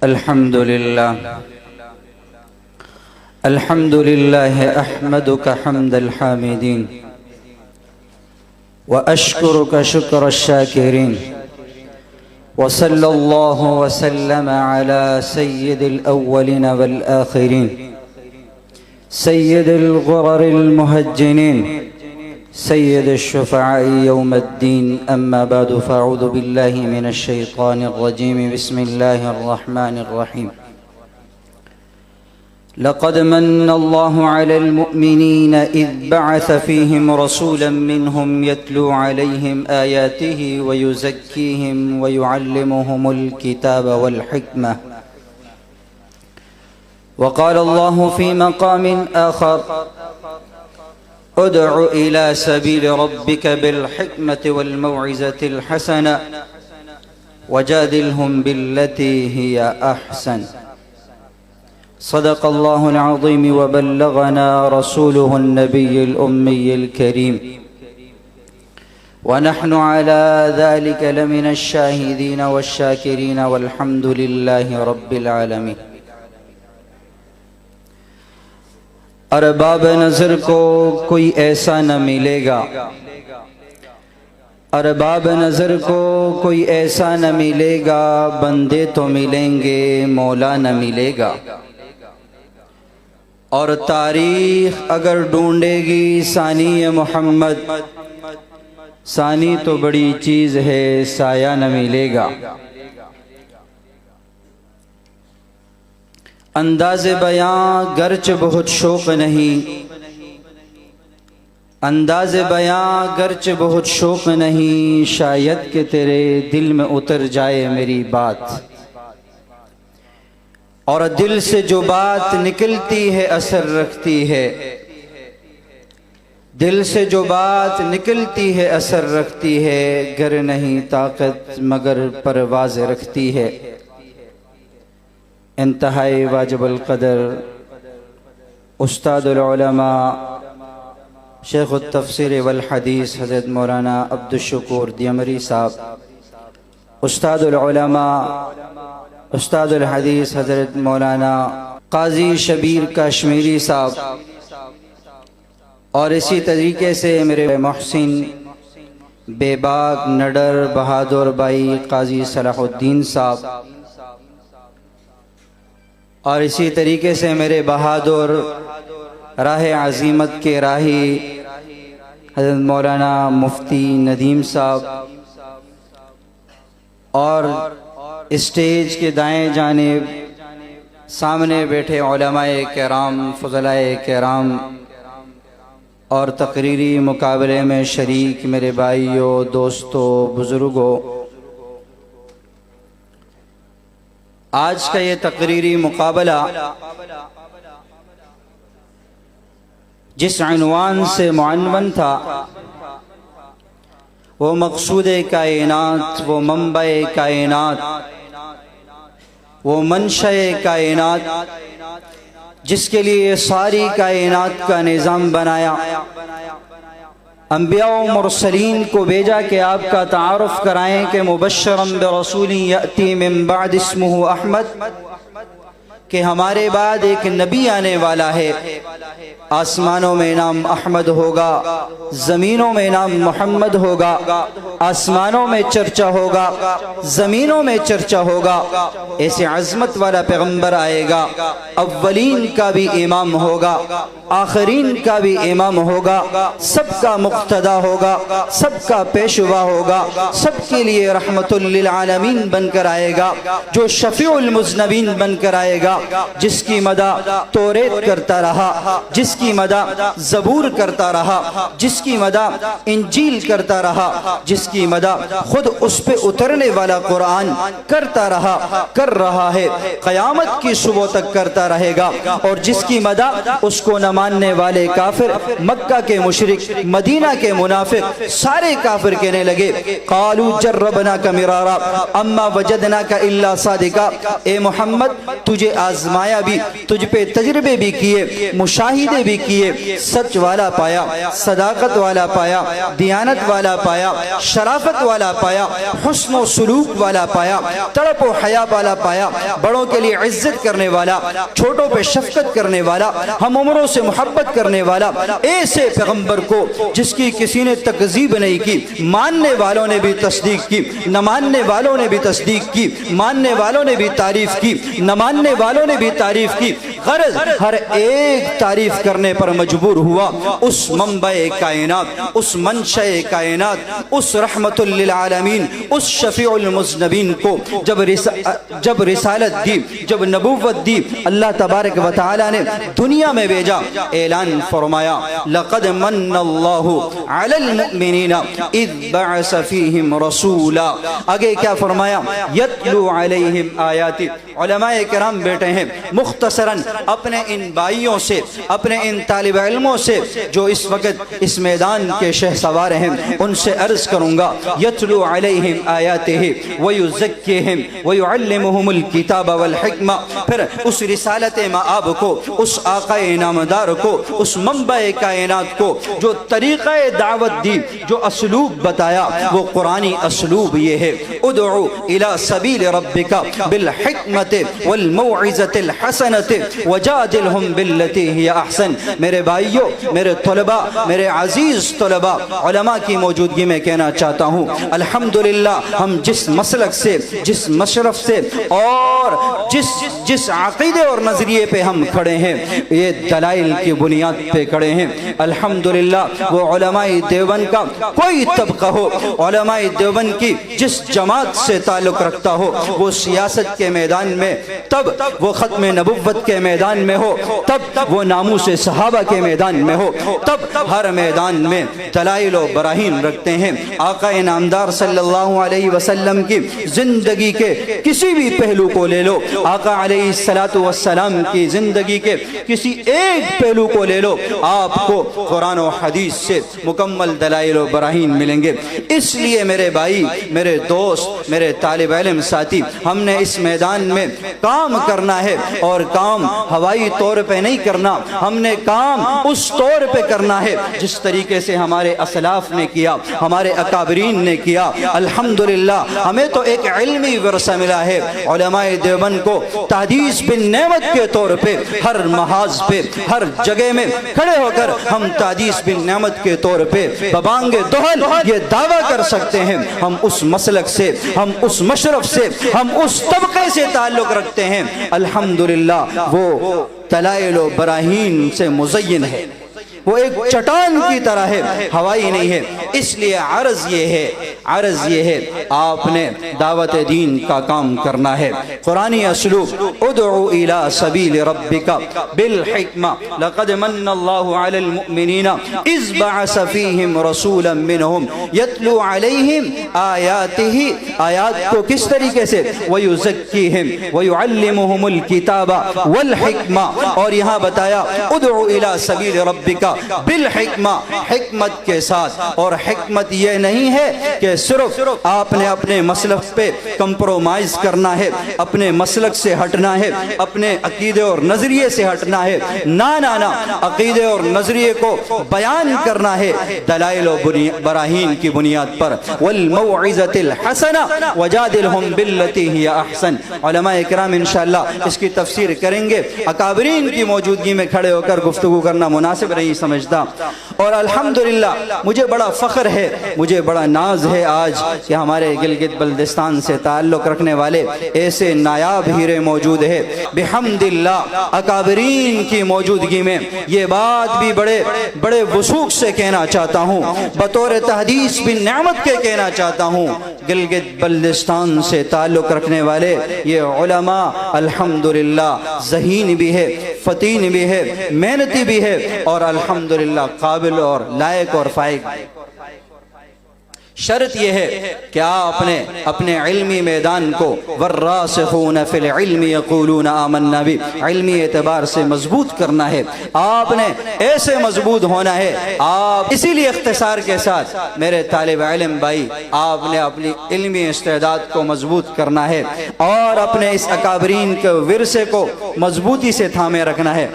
الحمد لله أحمدك حمد الحامدين وأشكرك شكر الشاكرين وصلى الله وسلم على سيد الأولين والآخرين سيد الغرر المهجنين سيد الشفعاء يوم الدين. أما بعد فأعوذ بالله من الشيطان الرجيم. بسم الله الرحمن الرحيم. لقد من الله على المؤمنين إذ بعث فيهم رسولا منهم يتلو عليهم آياته ويزكيهم ويعلمهم الكتاب والحكمة. وقال الله في مقام آخر: ادع إلى سبيل ربك بالحكمة والموعظة الحسنة وجادلهم بالتي هي أحسن. صدق الله العظيم وبلغنا رسوله النبي الأمي الكريم ونحن على ذلك لمن الشاهدين والشاكرين والحمد لله رب العالمين. ارباب نظر کو کوئی ایسا نہ ملے گا، ارباب نظر کو کوئی ایسا نہ ملے گا، بندے تو ملیں گے مولا نہ ملے گا. اور تاریخ اگر ڈھونڈے گی ثانی محمد، ثانی تو بڑی چیز ہے سایہ نہ ملے گا. انداز بیاں گرچہ بہت شوق نہیں، انداز بیاں گرچہ بہت شوق نہیں، شاید کہ تیرے دل میں اتر جائے میری بات. اور دل سے جو بات نکلتی ہے اثر رکھتی ہے، دل سے جو بات نکلتی ہے اثر رکھتی ہے، گر نہیں طاقت مگر پرواز رکھتی ہے. انتہائی واجب القدر استاد العلماء شیخ التفسیر والحدیث حضرت مولانا عبدالشکور دیمری صاحب، استاد العلماء استاد الحدیث حضرت مولانا قاضی شبیر کشمیری صاحب، اور اسی طریقے سے میرے محسن بے باک نڈر بہادر بھائی قاضی صلاح الدین صاحب، اور اسی طریقے سے میرے بہادر راہ عظیمت کے راہی حضرت مولانا مفتی ندیم صاحب، اور اسٹیج کے دائیں جانب سامنے بیٹھے علماء کرام فضلاء کرام، اور تقریری مقابلے میں شریک میرے بھائیوں دوستوں بزرگوں. آج کا یہ تقریری مقابلہ جس عنوان سے معنون تھا وہ مقصود کائنات، وہ منبع کائنات، وہ منشأ کائنات، جس کے لیے ساری کائنات کا نظام بنایا، انبیاء و مرسلین کو بھیجا کہ آپ کا تعارف کرائیں کہ مبشرا برسول یأتی من بعد اسمہ احمد، کہ ہمارے بعد ایک نبی آنے والا ہے، آسمانوں میں نام احمد ہوگا، زمینوں میں نام محمد ہوگا، آسمانوں میں چرچا ہوگا، زمینوں میں چرچا ہوگا. ایسے عظمت والا پیغمبر آئے گا، اولین کا بھی امام ہوگا، آخرین کا بھی امام ہوگا، سب کا مقتدا ہوگا، سب کا پیشوا ہوگا، سب کے لیے رحمت للعالمین بن کر آئے گا، جو شفیع المذنبین بن کر آئے گا، جس کی مدح توریت کرتا رہا، جس کی مدح زبور کرتا رہا، جس کی مدح انجیل کرتا رہا، جس کی مدح خود اس پہ اترنے والا قرآن کرتا رہا، کر رہا ہے، قیامت کی صبح تک کرتا رہے گا. اور جس کی مدح اس کو نہ ماننے والے کافر، مکہ کے مشرک، مدینہ کے منافق، سارے کافر کہنے لگے قالوا جربناک مرارا اما وجدناک الا صادقا. اے محمد تجھے آزمایا بھی، تجھ پہ تجربے بھی کیے، مشاہدے بھی کیے، سچ والا پایا، صداقت والا پایا، دیانت والا پایا، शराफत वाला पाया, हुस्न व सुलूक वाला पाया, तड़प व हया वाला पाया, बड़ों के लिए इज्जत करने वाला, छोटों पे शफकत करने वाला, हम उम्रों से मोहब्बत करने वाला, ऐसे पैगंबर को जिसकी किसी ने तकज़ीब नहीं की, मानने वालों ने भी तस्दीक की, न मानने वालों ने भी तस्दीक की, मानने वालों ने भी तारीफ की, न मानने वालों ने भी तारीफ की। गरज हर एक तारीफ करने पर मजबूर हुआ उस मंबए कायनात, उस मंशए कायनात, उस रहमतुल लिल आलमीन, उस शफीउल मुज़नबीन को जब रिसालत दी, जब नबूवत दी, अल्लाह तबारक व तआला ने दुनिया में भेजा, ऐलान फरमाया लक़द मन्नल्लाहु अलल मुमिनीना इज़ बअस फ़ीहिम रसूला। आगे क्या फरमाया, यत्लू अलैहिम आयाति। उलमाए किराम बैठे हैं, मुख्तसरन अपने इन भाइयों से, अपने इन तालिब इल्मों से जो इस वक्त इस मैदान के शहसवार हैं, उनसे अर्ज करूंगा, यत्लू अलैहिम आयातिही व युज़क्कीहिम व युअल्लिमुहुमुल किताब वल हिक्मा। फिर उस रिसालत माआब को, उस आक़ाए नामदार को, उस मंबए कायनात को जो तरीक़ा दावत दी, जो असलूब बताया, वो कुरानी असलूब ये है, उदउ इला सबील रब्बिका बिल हिक्मति वल मौइज़तिल हसनति वजादिलहुम बिल्लती हिया अहसन। मेरे भाइयों, मेरे तलबा, मेरे अजीज तलबा, उलमा की मौजूदगी में कहना चाहता हूँ, अल्हम्दुलिल्लाह हम जिस मसलक से, जिस मशरफ से और जिस अक़ीदे और नज़रिए पे हम खड़े हैं, ये दलाइल की बुनियाद पे खड़े हैं। अल्हम्दुलिल्लाह वो उलमाए देवबंद का कोई तबका हो, उलमाए देवबंद की जिस जमात से ताल्लुक़ रखता हो, वो सियासत के मैदान में तब, वो ख़त्म नबुव्वत के मैदान में हो तब, वो नामूस सहाबा के मैदान में हो तब, हर मैदान में दलाइल व बराहीन रखते हैं। आका नामदार सल्लल्लाहु अलैहि वसल्लम की ज़िंदगी के किसी भी पहलू को ले लो, आका अलैहिस्सलातु वस्सलाम की ज़िंदगी के किसी एक पहलू को ले लो, आपको कुरान और हदीस से मुकम्मल दलाइल व बराहीन मिलेंगे। इसलिए मेरे भाई, मेरे दोस्त, मेरे तालिब इल्म साथी, हमने इस मैदान में काम करना है, और काम हवाई तौर पे नहीं करना, हमने काम उस तौर पे करना है जिस तरीके से हमारे असलाफ ने किया, हमारे अकाबरीन ने किया। अल्हम्दुलिल्लाह हमें तो एक इल्मी विरसा मिला है। उलमाए देवबंद को तहदीस बिन नेमत के तौर पे हर महाज पे, हर जगह में खड़े होकर हम तहदीस बिन नेमत के तौर पे बबांगे दोहल ये दावा कर सकते हैं, हम उस मसलक से, हम उस मशरफ से, हम उस तबके से ताल्लुक़ रखते हैं। अल्हम्दुलिल्लाह वो दलाइल व बराहीन से मुज़य्यन है, वो एक चट्टान की तरह है, हवाई नहीं है। इसलिए अर्ज ये है, अर्ज ये है, आपने दावत दीन का काम करना है। कुरानी असलूब उदउ इला सबील रब्बिका बिल हिक्मा लक़द मन्नल्लाहु अलल मुमिनीना इज़ बअस फ़ीहिम रसूलन मिनहुम यत्लू अलैहिम आयातिही। आयात को किस तरीके से, व युज़क्कीहिम व युअल्लिमुहुमुल किताबा वल हिक्मा। और यहाँ बताया उदउ इला सबील रब्बिका बिल हिक्मा, हिकमत के साथ। और हिकमत ये नहीं है कि सिर्फ आपने अपने मसलक पे कंप्रोमाइज करना है, अपने मसलक से हटना है, अपने अकीदे और नजरिए से हटना है। ना ना ना, अकीदे और नजरिए को बयान करना है दलाइल और बराहीन की बुनियाद पर। वल मौइज़तिल हसना वजादिलहुम बिल्लती हिया अहसन। उलमाए किराम इंशाअल्लाह इसकी तफसीर करेंगे। अकाबरीन की मौजूदगी में खड़े होकर गुफ्तगू करना मुनासिब नहीं समझता। और अल्हम्दुलिल्लाह मुझे बड़ा फ़ख्र है, मुझे बड़ा नाज है आज कि हमारे गिलगित बल्दिस्तान से ताल्लुक़ रखने वाले ऐसे नायाब हीरे मौजूद है। बिहम्दिल्लाह अकाबरीन की मौजूदगी में ये बात भी बड़े बड़े वसूख से कहना चाहता हूँ, बतौर तहदीस बिन नेमत के कहना चाहता हूँ, गिलगित बल्दिस्तान से ताल्लुक़ रखने वाले ये उलमा अल्हम्दुलिल्लाह ज़हीन भी है, फ़तीन भी है, मेहनती भी है, और अल्हम्दुलिल्लाह काबिल और लायक और फाइक। शर्त यह है कि आपने अपने इल्मी मैदान को वर्रासिखून फिल इल्मी यक़ूलून आमन्ना बि, इल्मी एतबार से मजबूत करना है। आपने ऐसे मजबूत होना है। आप इसीलिए इख्तिसार के साथ मेरे तालिब इल्म भाई, आपने अपनी इल्मी इस्तेदाद को मजबूत करना है और अपने इस अकाबरीन के विरसे को मजबूती से थामे रखना है।